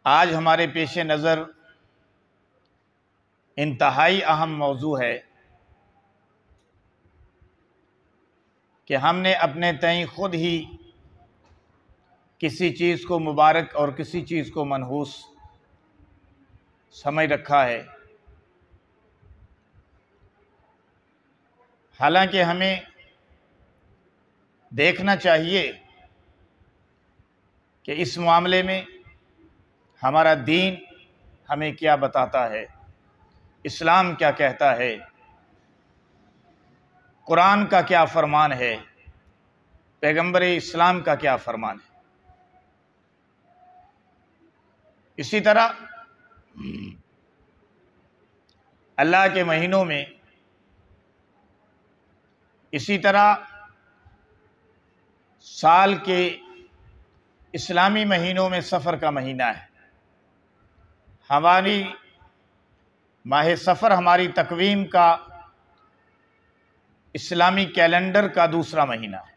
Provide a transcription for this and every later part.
आज हमारे पेश नज़र इंतहाई अहम मौजू है कि हमने अपने तय खुद ही किसी चीज़ को मुबारक और किसी चीज़ को मनहूस समझ रखा है। हालांकि हमें देखना चाहिए कि इस मामले में हमारा दीन हमें क्या बताता है, इस्लाम क्या कहता है, कुरान का क्या फरमान है, पैगंबर इस्लाम का क्या फरमान है। इसी तरह अल्लाह के महीनों में, इसी तरह साल के इस्लामी महीनों में सफ़र का महीना है। हमारी माह सफ़र हमारी तकवीम का, इस्लामी कैलेंडर का दूसरा महीना है।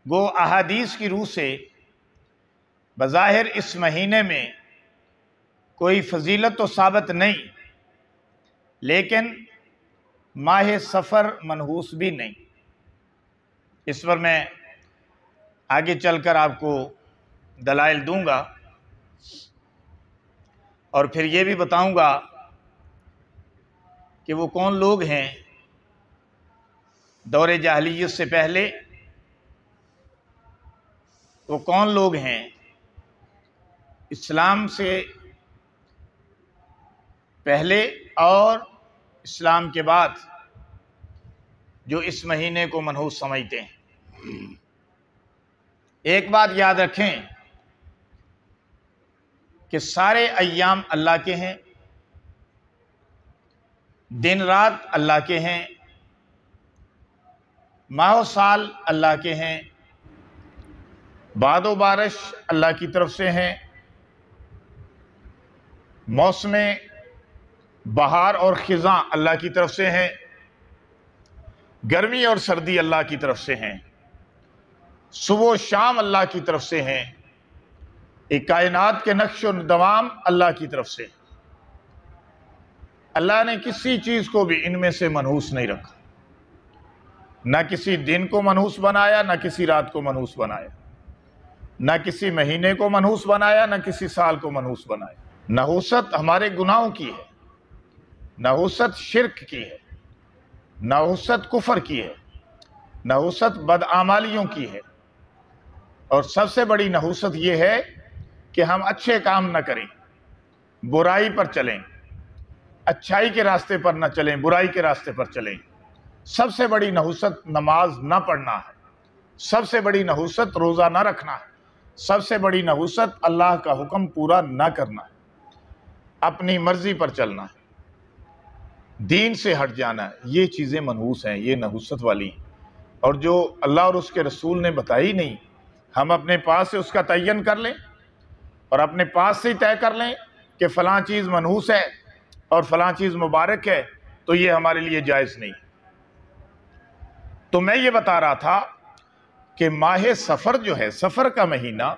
गो अहादीस की रूह से बज़ाहिर इस महीने में कोई फजीलत तो साबित नहीं, लेकिन माह सफ़र मनहूस भी नहीं। इस पर मैं आगे चलकर आपको दलाइल दूंगा और फिर ये भी बताऊंगा कि वो कौन लोग हैं दौरे जाहिलियत से पहले, वो कौन लोग हैं इस्लाम से पहले और इस्लाम के बाद जो इस महीने को मनहूस समझते हैं। एक बात याद रखें कि सारे अय्याम अल्लाह के हैं, दिन रात अल्लाह के हैं, माह साल अल्लाह के हैं, बादो बारिश अल्लाह की तरफ से हैं, मौसम बहार और खिज़ां अल्लाह की तरफ से हैं, गर्मी और सर्दी अल्लाह की तरफ से हैं, सुबह शाम अल्लाह की तरफ से हैं, एक कायनात के नक्श और दवाम अल्लाह की तरफ से। अल्लाह ने किसी चीज़ को भी इनमें से मनहूस नहीं रखा, ना किसी दिन को मनहूस बनाया, ना किसी रात को मनहूस बनाया, ना किसी महीने को मनहूस बनाया, ना किसी साल को मनहूस बनाया। नहूसत हमारे गुनाहों की है, नहूसत शिर्क की है, नहूसत कुफर की है, नहूसत बदआमालियों की है, और सबसे बड़ी नहूसत यह है कि हम अच्छे काम न करें, बुराई पर चलें, अच्छाई के रास्ते पर न चलें, बुराई के रास्ते पर चलें। सबसे बड़ी नहूसत नमाज न पढ़ना है, सबसे बड़ी नहूसत रोज़ा न रखना है, सबसे बड़ी नहूसत अल्लाह का हुक्म पूरा न करना है, अपनी मर्जी पर चलना है, दीन से हट जाना है। ये चीज़ें मनहूस हैं, ये नहूसत वाली हैं, और जो अल्लाह और उसके रसूल ने बताई नहीं, हम अपने पास से उसका तयन कर लें और अपने पास से ही तय कर लें कि फ़लाँ चीज़ मनहूस है और फ़लाँ चीज़ मुबारक है, तो ये हमारे लिए जायज़ नहीं। तो मैं ये बता रहा था कि माह सफ़र जो है, सफ़र का महीना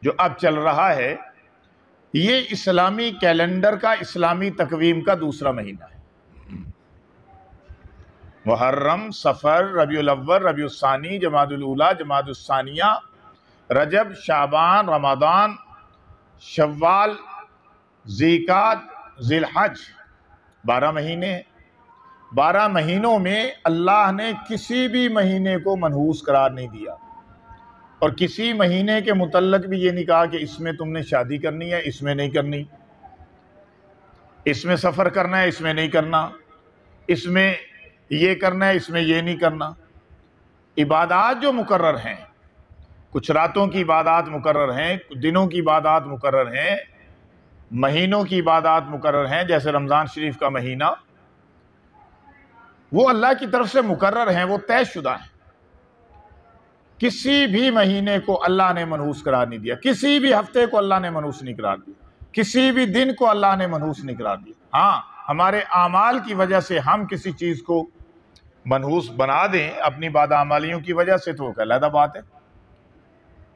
जो अब चल रहा है, ये इस्लामी कैलेंडर का, इस्लामी तकवीम का दूसरा महीना है। मुहर्रम, सफ़र, रबीउल अव्वल, रबीउल सानी, जमादुल ऊला, जमादुल सानिया, रजब, शाबान, रमज़ान, शव्वाल, ज़िकात, ज़िलहज, 12 महीने। 12 महीनों में अल्लाह ने किसी भी महीने को मनहूस करार नहीं दिया, और किसी महीने के मुतल्लक भी ये नहीं कहा कि इसमें तुमने शादी करनी है, इसमें नहीं करनी, इसमें सफ़र करना है, इसमें नहीं करना, इसमें ये करना है, इसमें ये नहीं करना। इबादात जो मुकर्रर हैं, कुछ रातों की इबादात मुकर्रर हैं, कुछ दिनों की इबादात मुकर्रर हैं, महीनों की इबादात मुकर्रर हैं, जैसे रमज़ान शरीफ का महीना, वो अल्लाह की तरफ से मुकर्रर हैं, वो तयशुदा हैं। किसी भी महीने को अल्लाह ने मनहूस करार नहीं दिया, किसी भी हफ्ते को अल्लाह ने मनहूस नहीं करार दिया, किसी भी दिन को अल्लाह ने मनहूस नहीं करार दिया। हाँ, हमारे आमाल की वजह से हम किसी चीज़ को मनहूस बना दें अपनी बदआमालियों की वजह से, तो अलग बात है।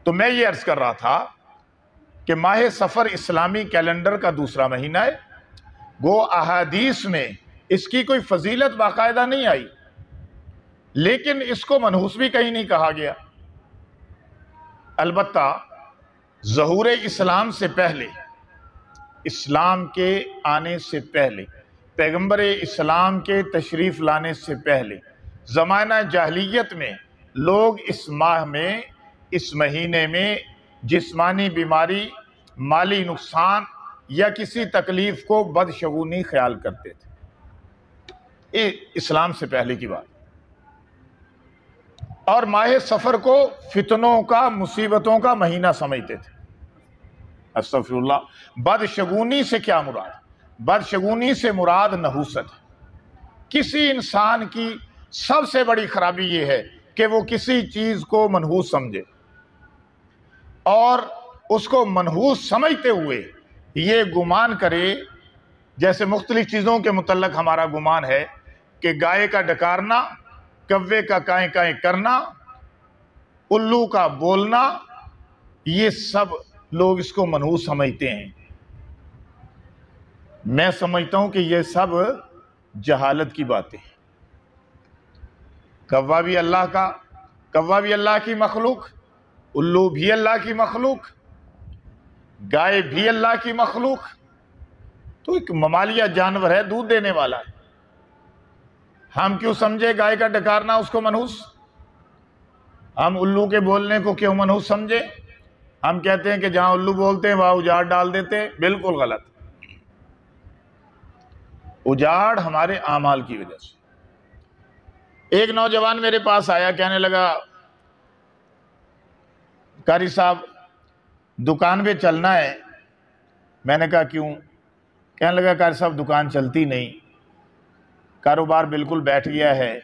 तो मैं ये अर्ज़ कर रहा था कि माह सफ़र इस्लामी कैलेंडर का दूसरा महीना है। गो अहादीस में इसकी कोई फजीलत बाकायदा नहीं आई, लेकिन इसको मनहूस भी कहीं नहीं कहा गया। अलबत्ता ज़हूर इस्लाम से पहले, इस्लाम के आने से पहले, पैगंबर इस्लाम के तशरीफ़ लाने से पहले ज़माना जाहिलियत में लोग इस माह में, इस महीने में जिस्मानी बीमारी, माली नुकसान या किसी तकलीफ़ को बदशगुनी ख्याल करते थे। ये इस्लाम से पहले की बात। और माह सफ़र को फितनों का, मुसीबतों का महीना समझते थे। अस्तग़फिरुल्लाह। बदशगुनी से क्या मुराद? बदशगुनी से मुराद नहूसत है। किसी इंसान की सबसे बड़ी खराबी ये है कि वो किसी चीज़ को मनहूस समझे और उसको मनहूस समझते हुए ये गुमान करे, जैसे मुख्तलिफ चीज़ों के मुतल्लक हमारा गुमान है कि गाय का डकारना, कव्वे का काएं काएं करना, उल्लू का बोलना, ये सब लोग इसको मनहूस समझते हैं। मैं समझता हूं कि ये सब जहालत की बातें हैं। कव्वा भी अल्लाह का, कव्वा भी अल्लाह की मखलूक, उल्लू भी अल्लाह की मखलूक, गाय भी अल्लाह की मखलूक। तो एक ममालिया जानवर है, दूध देने वाला है। हम क्यों समझे गाय का डकारना उसको मनहूस? हम उल्लू के बोलने को क्यों मनहूस समझे? हम कहते हैं कि जहां उल्लू बोलते हैं वहां उजाड़ डाल देते हैं। बिल्कुल गलत। उजाड़ हमारे आमाल की वजह से। एक नौजवान मेरे पास आया, कहने लगा, कारी साहब दुकान पे चलना है। मैंने कहा क्यों? कहने लगा, कारी साहब दुकान चलती नहीं, कारोबार बिल्कुल बैठ गया है,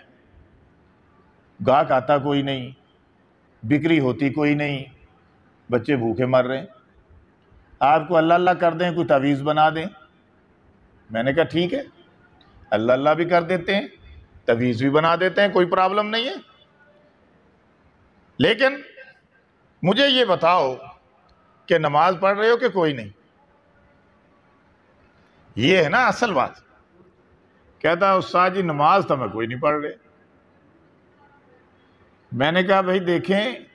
गाहक आता कोई नहीं, बिक्री होती कोई नहीं, बच्चे भूखे मर रहे हैं, आपको अल्लाह अल्लाह कर दें, कोई तावीज़ बना दें। मैंने कहा ठीक है, अल्लाह अल्लाह भी कर देते हैं, तावीज़ भी बना देते हैं, कोई प्रॉब्लम नहीं है। लेकिन मुझे ये बताओ कि नमाज पढ़ रहे हो कि कोई नहीं? ये है ना असल बात। कहता उस्ताद जी नमाज तो मैं कोई नहीं पढ़ रहे। मैंने कहा भाई देखें,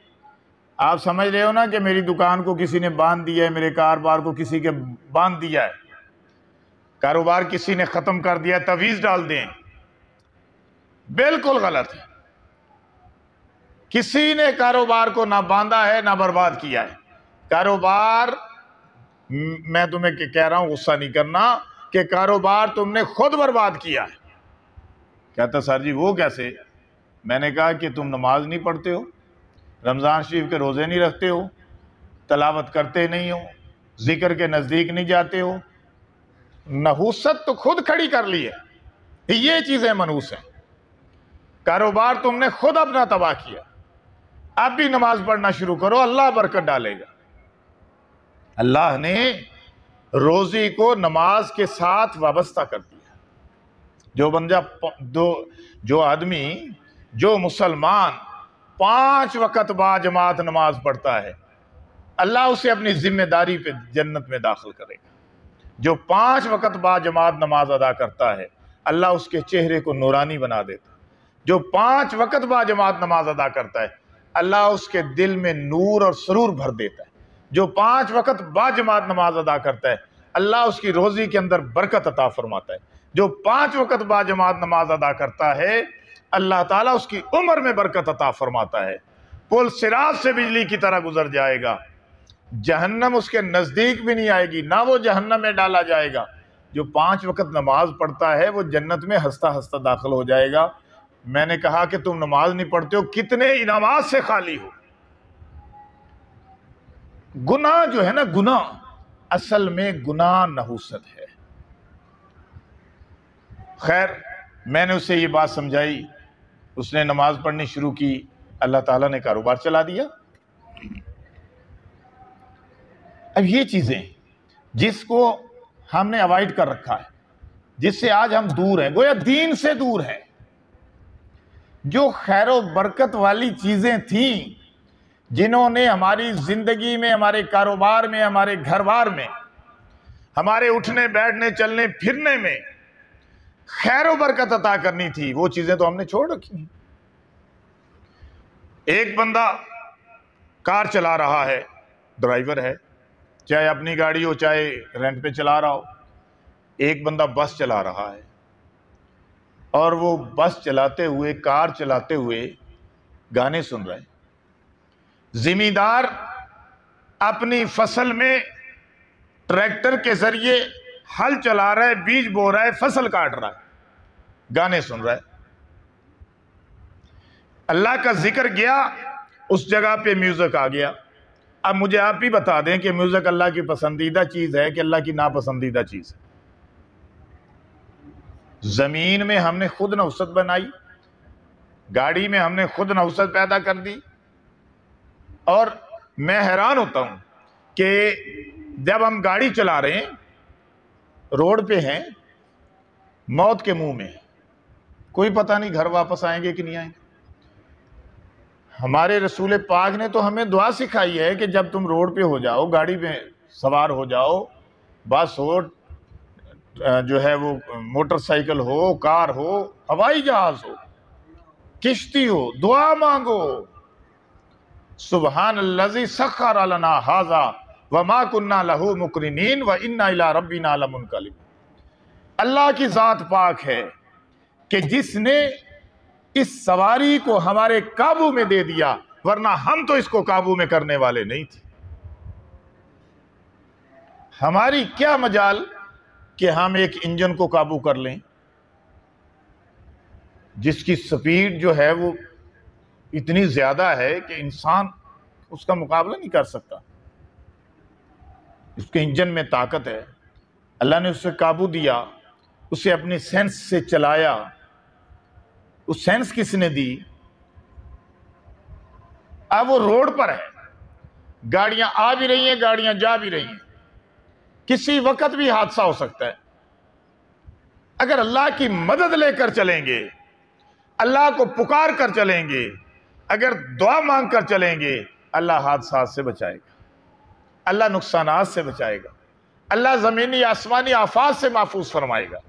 आप समझ रहे हो ना कि मेरी दुकान को किसी ने बांध दिया है, मेरे कारोबार को किसी के बांध दिया है, कारोबार किसी ने ख़त्म कर दिया, तवीज़ डाल दें। बिल्कुल गलत है। किसी ने कारोबार को ना बांधा है ना बर्बाद किया है। कारोबार, मैं तुम्हें कह रहा हूं, गुस्सा नहीं करना, कि कारोबार तुमने खुद बर्बाद किया है। कहता सर जी वो कैसे? मैंने कहा कि तुम नमाज नहीं पढ़ते हो, रमज़ान शरीफ के रोज़े नहीं रखते हो, तलावत करते नहीं हो, जिक्र के नज़दीक नहीं जाते हो। नहूसत तो खुद खड़ी कर ली है। ये चीज़ें मनहूस हैं। कारोबार तुमने खुद अपना तबाह किया। अब भी नमाज पढ़ना शुरू करो, अल्लाह बरकत डालेगा। अल्लाह ने रोज़ी को नमाज के साथ वाबस्ता कर दिया। जो आदमी, जो मुसलमान 5 वक़्त बाजमात नमाज पढ़ता है, अल्लाह उसे अपनी जिम्मेदारी पे जन्नत में दाखिल करेगा। जो 5 वक़्त बाजमात नमाज अदा करता है, अल्लाह उसके चेहरे को नूरानी बना देता है। जो 5 वक़्त बाजमात नमाज अदा करता है, अल्लाह उसके दिल में नूर और सुरूर भर देता है। जो 5 वक़्त बाजमात नमाज अदा करता है, अल्लाह उसकी रोज़ी के अंदर बरकत अता फरमाता है। जो 5 वक़्त बाजमात नमाज अदा करता है, अल्लाह ताला उसकी उम्र में बरकत अता फरमाता है। पुल सिरात से बिजली की तरह गुजर जाएगा, जहन्नम उसके नज़दीक भी नहीं आएगी, ना वो जहन्नम में डाला जाएगा। जो 5 वक़्त नमाज पढ़ता है वो जन्नत में हंसता हंसता दाखिल हो जाएगा। मैंने कहा कि तुम नमाज नहीं पढ़ते हो, कितने इनामात से खाली हो। गुनाह जो है ना, गुनाह असल में गुनाह नहूसत है। खैर, मैंने उसे ये बात समझाई, उसने नमाज पढ़नी शुरू की, अल्लाह ताला ने कारोबार चला दिया। अब ये चीज़ें जिसको हमने अवॉइड कर रखा है, जिससे आज हम दूर हैं, गोया दीन से दूर हैं। जो खैर व बरकत वाली चीज़ें थीं, जिन्होंने हमारी जिंदगी में, हमारे कारोबार में, हमारे घरबार में, हमारे उठने बैठने चलने फिरने में खैर व बरकत अता करनी थी, वो चीजें तो हमने छोड़ रखी हैं। एक बंदा कार चला रहा है, ड्राइवर है, चाहे अपनी गाड़ी हो चाहे रेंट पे चला रहा हो। एक बंदा बस चला रहा है और वो बस चलाते हुए, कार चलाते हुए गाने सुन रहे हैं। जिमींदार अपनी फसल में ट्रैक्टर के जरिए हल चला रहा है, बीज बो रहा है, फसल काट रहा है, गाने सुन रहा है। अल्लाह का जिक्र गया, उस जगह पे म्यूजिक आ गया। अब मुझे आप ही बता दें कि म्यूजिक अल्लाह की पसंदीदा चीज है कि अल्लाह की नापसंदीदा चीज है? जमीन में हमने खुद नौसत बनाई, गाड़ी में हमने खुद नौसत पैदा कर दी, और मैं हैरान होता हूं कि जब हम गाड़ी चला रहे हैं, रोड पे हैं, मौत के मुंह में, कोई पता नहीं घर वापस आएंगे कि नहीं आएंगे। हमारे रसूल पाक ने तो हमें दुआ सिखाई है कि जब तुम रोड पे हो जाओ, गाड़ी में सवार हो जाओ, बस हो, जो है वो मोटरसाइकिल हो, कार हो, हवाई जहाज हो, किश्ती हो, दुआ मांगो, सुब्हानल्लज़ी सख्खर लना हाज़ा व मा कुन्ना लहू मुक़रिनीन व इन्ना इला रब्बिना लमुनक़लिबून। अल्लाह की ज़ात पाक है कि जिसने इस सवारी को हमारे काबू में दे दिया, वरना हम तो इसको काबू में करने वाले नहीं थे। हमारी क्या मजाल कि हम एक इंजन को काबू कर लें जिसकी स्पीड जो है वो इतनी ज्यादा है कि इंसान उसका मुकाबला नहीं कर सकता। उसके इंजन में ताकत है, अल्लाह ने उससे काबू दिया, उसे अपनी सेंस से चलाया। उस सेंस किसने दी? अब वो रोड पर है, गाड़ियां आ भी रही हैं, गाड़ियां जा भी रही हैं, किसी वक्त भी हादसा हो सकता है। अगर अल्लाह की मदद लेकर चलेंगे, अल्लाह को पुकार कर चलेंगे, अगर दुआ मांग कर चलेंगे, अल्लाह हादसा से बचाएगा, अल्लाह नुकसानात से बचाएगा, अल्लाह जमीनी आसमानी आफात से महफूज फरमाएगा।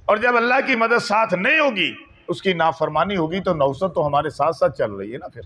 और जब अल्लाह की मदद साथ नहीं होगी, उसकी नाफरमानी होगी, तो नौसत तो हमारे साथ साथ चल रही है ना। फिर